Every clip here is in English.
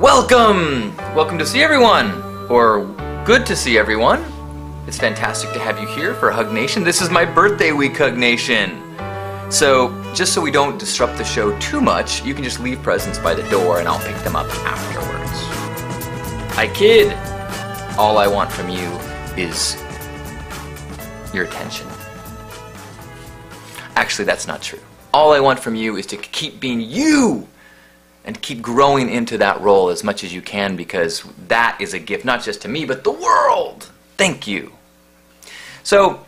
Welcome! Welcome to see everyone, or good to see everyone. It's fantastic to have you here for HUgNation. This is my birthday week, HUgNation. So, just so we don't disrupt the show too much, you can just leave presents by the door and I'll pick them up afterwards. I kid! All I want from you is your attention. Actually, that's not true. All I want from you is to keep being you and keep growing into that role as much as you can, because that is a gift not just to me, but the world. Thank you. So,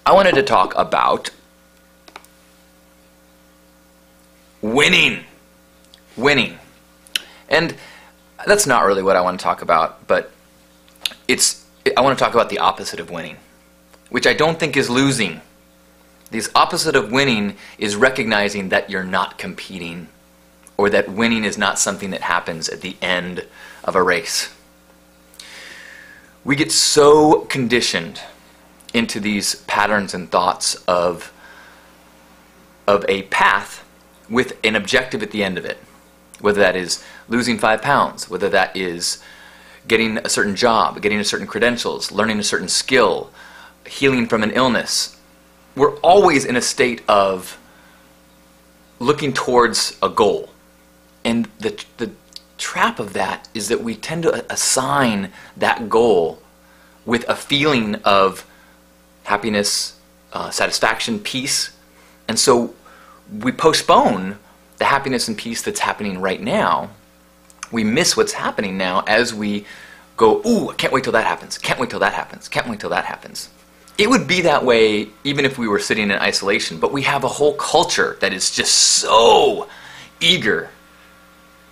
I wanted to talk about winning. Winning. And that's not really what I want to talk about, but I want to talk about the opposite of winning, which I don't think is losing. The opposite of winning is recognizing that you're not competing, or that winning is not something that happens at the end of a race. We get so conditioned into these patterns and thoughts of a path with an objective at the end of it, whether that is losing 5 pounds, whether that is getting a certain job, getting a certain credentials, learning a certain skill, healing from an illness. We're always in a state of looking towards a goal. And the trap of that is that we tend to assign that goal with a feeling of happiness, satisfaction, peace. And so we postpone the happiness and peace that's happening right now. We miss what's happening now as we go, ooh, I can't wait till that happens, can't wait till that happens, can't wait till that happens. It would be that way even if we were sitting in isolation, but we have a whole culture that is just so eager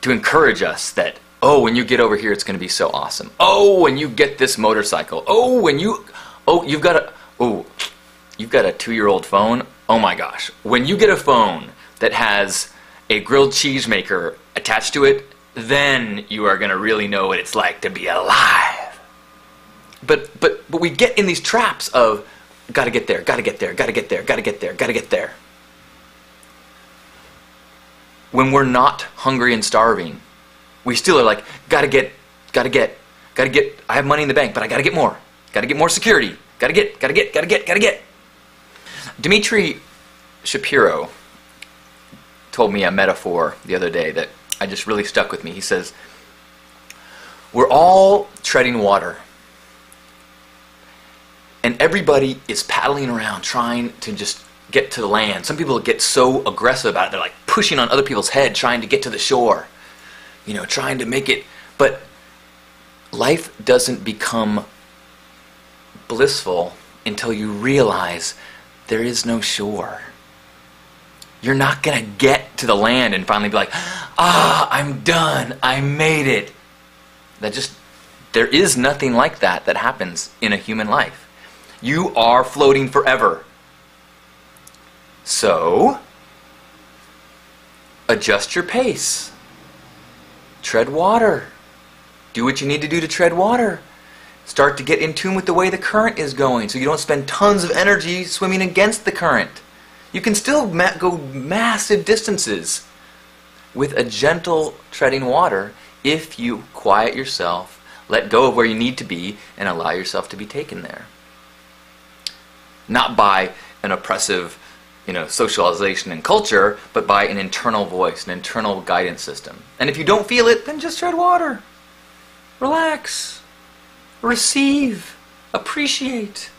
to encourage us that, oh, when you get over here, it's going to be so awesome. Oh, when you get this motorcycle. Oh, you've got a 2-year-old phone. Oh my gosh. When you get a phone that has a grilled cheese maker attached to it, then you are going to really know what it's like to be alive. But we get in these traps of gotta get there, gotta get there, gotta get there, gotta get there, gotta get there. When we're not hungry and starving, we still are like, gotta get, I have money in the bank, but I gotta get more security, gotta get. Dmitry Shapiro told me a metaphor the other day that I just really stuck with me. He says, we're all treading water, and everybody is paddling around trying to just get to the land. Some people get so aggressive about it, they're like pushing on other people's head trying to get to the shore, trying to make it. But life doesn't become blissful until you realize there is no shore. You're not going to get to the land and finally be like, I'm done, I made it. There is nothing like that happens in a human life. You are floating forever. So, adjust your pace. Tread water. Do what you need to do to tread water. Start to get in tune with the way the current is going so you don't spend tons of energy swimming against the current. You can still go massive distances with a gentle treading water if you quiet yourself, let go of where you need to be, and allow yourself to be taken there. Not by an oppressive, socialization and culture, but by an internal voice, an internal guidance system. And if you don't feel it, then just tread water. Relax. Receive. Appreciate.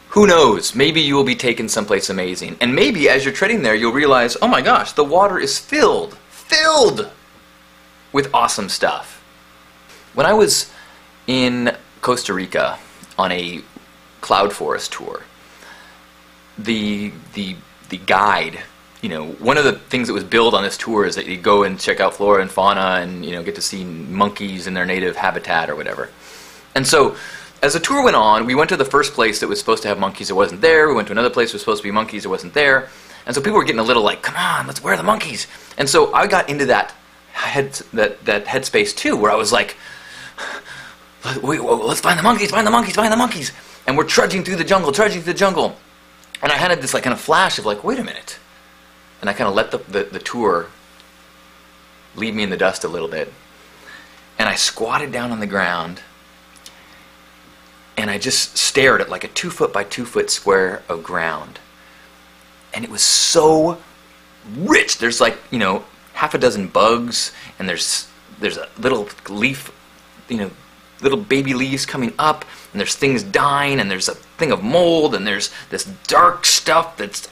Who knows? Maybe you will be taken someplace amazing. And maybe as you're treading there, you'll realize, oh my gosh, the water is filled with awesome stuff. When I was in Costa Rica on a cloud forest tour, the guide, one of the things that was billed on this tour is that you go and check out flora and fauna and get to see monkeys in their native habitat or whatever. And so as the tour went on, we went to the first place that was supposed to have monkeys, it wasn't there. We went to another place that was supposed to be monkeys, it wasn't there. And so people were getting a little like, come on, where are the monkeys? And so I got into that headspace too, where I was like, let's find the monkeys, find the monkeys, find the monkeys. And we're trudging through the jungle. And I had this kind of flash of wait a minute. and I kind of let the tour leave me in the dust a little bit. And I squatted down on the ground, and I just stared at like a 2 foot by 2 foot square of ground. And it was so rich. There's like, half a dozen bugs, and there's a little leaf, little baby leaves coming up, and there's things dying, and there's a thing of mold, and there's this dark stuff there's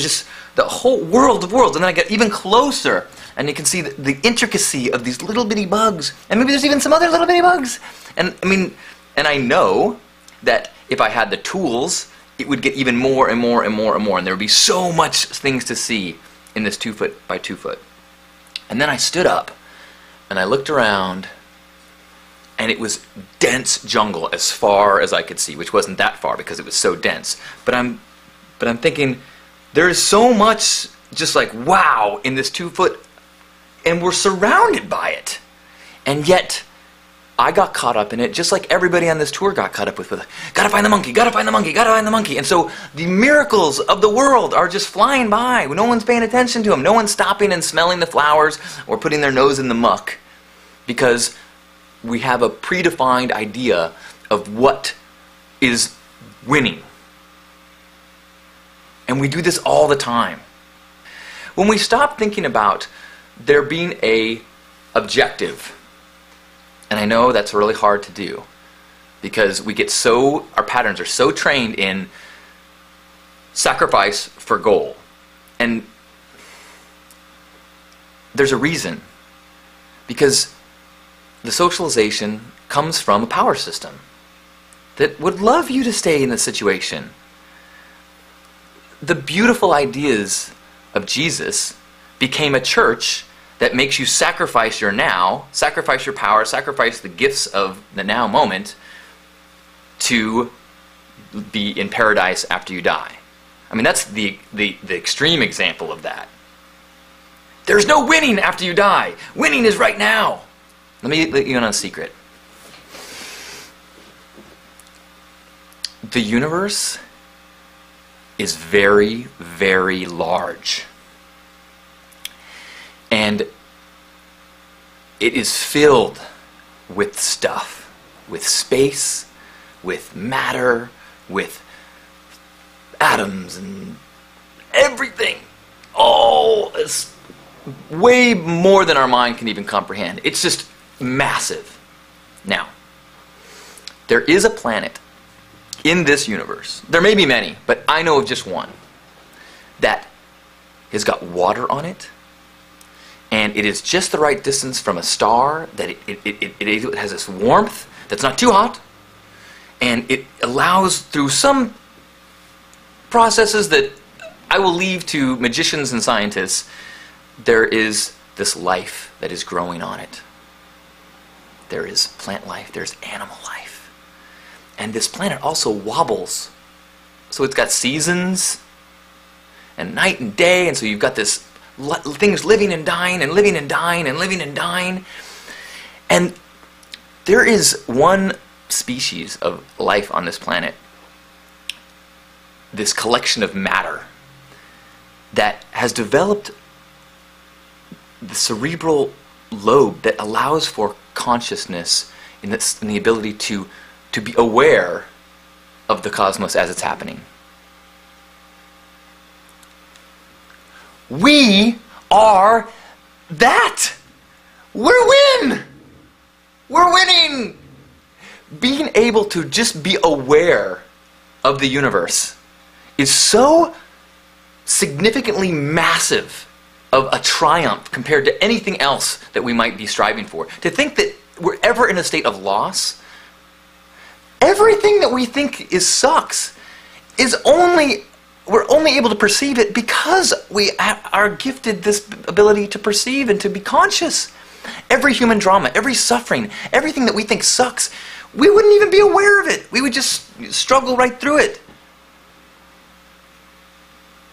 just the whole world of worlds. And then I get even closer, and you can see the intricacy of these little bitty bugs, and maybe there's even some other little bitty bugs. And I know that if I had the tools, it would get even more and more and more and more, and there would be so much things to see in this 2 foot by 2 foot. And then I stood up, and I looked around, and it was dense jungle as far as I could see, which wasn't that far because it was so dense. But I'm thinking, there is so much just like wow in this 2 foot, and we're surrounded by it. And yet, I got caught up in it just like everybody on this tour got caught up with gotta find the monkey, gotta find the monkey, gotta find the monkey. And so the miracles of the world are just flying by. No one's paying attention to them. No one's stopping and smelling the flowers or putting their nose in the muck, because we have a predefined idea of what is winning. And we do this all the time. When we stop thinking about there being a objective, and I know that's really hard to do because our patterns are so trained in sacrifice for goal. And there's a reason, because the socialization comes from a power system that would love you to stay in the situation. The beautiful ideas of Jesus became a church that makes you sacrifice your now, sacrifice your power, sacrifice the gifts of the now moment to be in paradise after you die. That's the extreme example of that. There's no winning after you die. Winning is right now. Let me let you in on a secret. The universe is very, very large. And it is filled with stuff, with space, with matter, with atoms and everything. Oh, it's way more than our mind can even comprehend. It's just massive. Now, there is a planet in this universe. There may be many, but I know of just one that has got water on it, and it is just the right distance from a star that it has this warmth that's not too hot, and it allows, through some processes that I will leave to magicians and scientists, there is this life that is growing on it. There is plant life, there's animal life. And this planet also wobbles. So it's got seasons and night and day, and so you've got this things living and dying and living and dying and living and dying. And there is one species of life on this planet, this collection of matter, that has developed the cerebral lobe that allows for consciousness in the ability to be aware of the cosmos as it's happening. We are that. We're winning. Being able to just be aware of the universe is so significantly massive of a triumph compared to anything else that we might be striving for. To think that we're ever in a state of loss, everything that we think sucks we're only able to perceive it because we are gifted this ability to perceive and to be conscious. Every human drama, every suffering, everything that we think sucks, we wouldn't even be aware of it. We would just struggle right through it.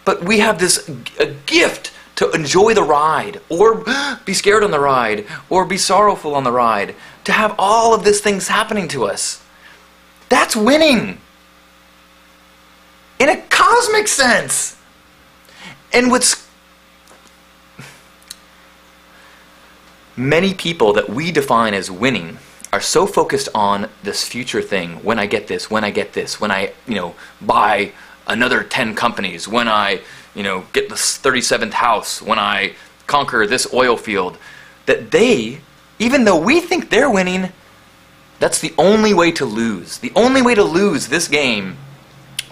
But we have a gift to enjoy the ride, or be scared on the ride, or be sorrowful on the ride, to have all of these things happening to us. That's winning. In a cosmic sense. And what's Many people that we define as winning are so focused on this future thing, when I get this, when I get this, when I, buy another 10 companies, when I, get the 37th house, when I conquer this oil field, that they, even though we think they're winning, that's the only way to lose. The only way to lose this game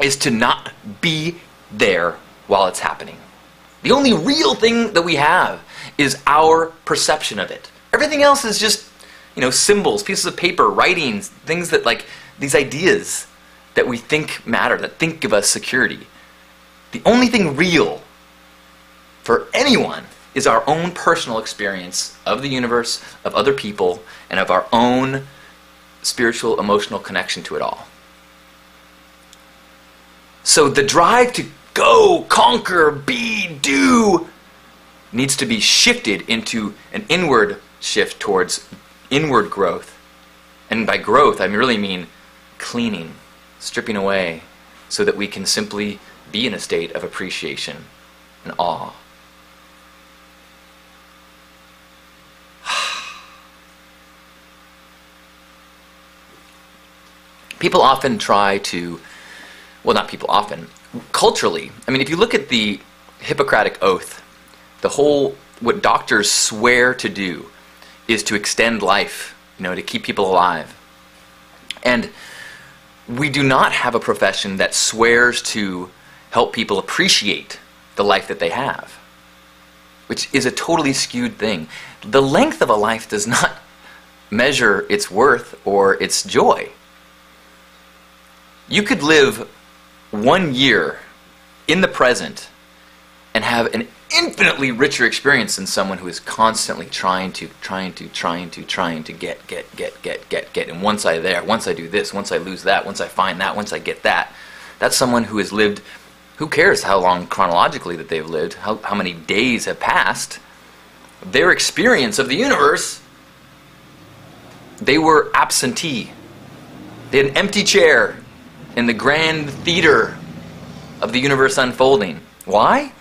is to not be there while it's happening. The only real thing that we have is our perception of it. Everything else is just, symbols, pieces of paper, writings, things that, like, these ideas that we think matter, that think give us security. The only thing real for anyone is our own personal experience of the universe, of other people, and of our own spiritual, emotional connection to it all. So the drive to go, conquer, be, do needs to be shifted into an inward shift towards inward growth. And by growth, I really mean cleaning, stripping away, so that we can simply be in a state of appreciation and awe. People often try to, well, not people often, culturally, if you look at the Hippocratic Oath, what doctors swear to do is to extend life, to keep people alive. And we do not have a profession that swears to help people appreciate the life that they have, which is a totally skewed thing. The length of a life does not measure its worth or its joy. You could live 1 year in the present and have an infinitely richer experience than someone who is constantly trying to get. And once I'm there, once I do this, once I lose that, once I find that, once I get that. That's someone who has lived, who cares how long chronologically that they've lived, how many days have passed. Their experience of the universe, they were absentee. They had an empty chair in the grand theater of the universe unfolding. Why?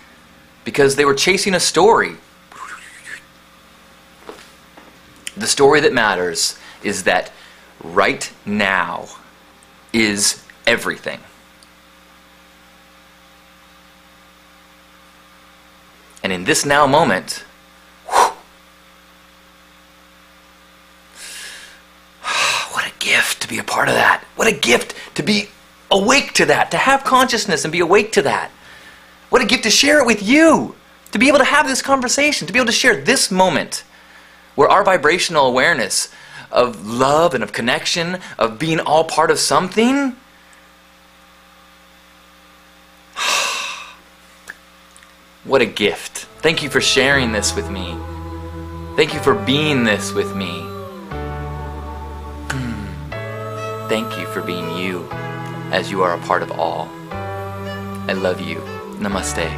Because they were chasing a story. The story that matters is that right now is everything. And in this now moment, what a gift to be a part of that. What a gift to be awake to that, to have consciousness and be awake to that. What a gift to share it with you, to be able to have this conversation, to be able to share this moment where our vibrational awareness of love and of connection, of being all part of something, what a gift. Thank you for sharing this with me. Thank you for being this with me. Thank you for being you, as you are a part of all. I love you. Namaste.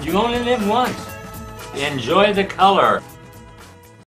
You only live once. Enjoy the color.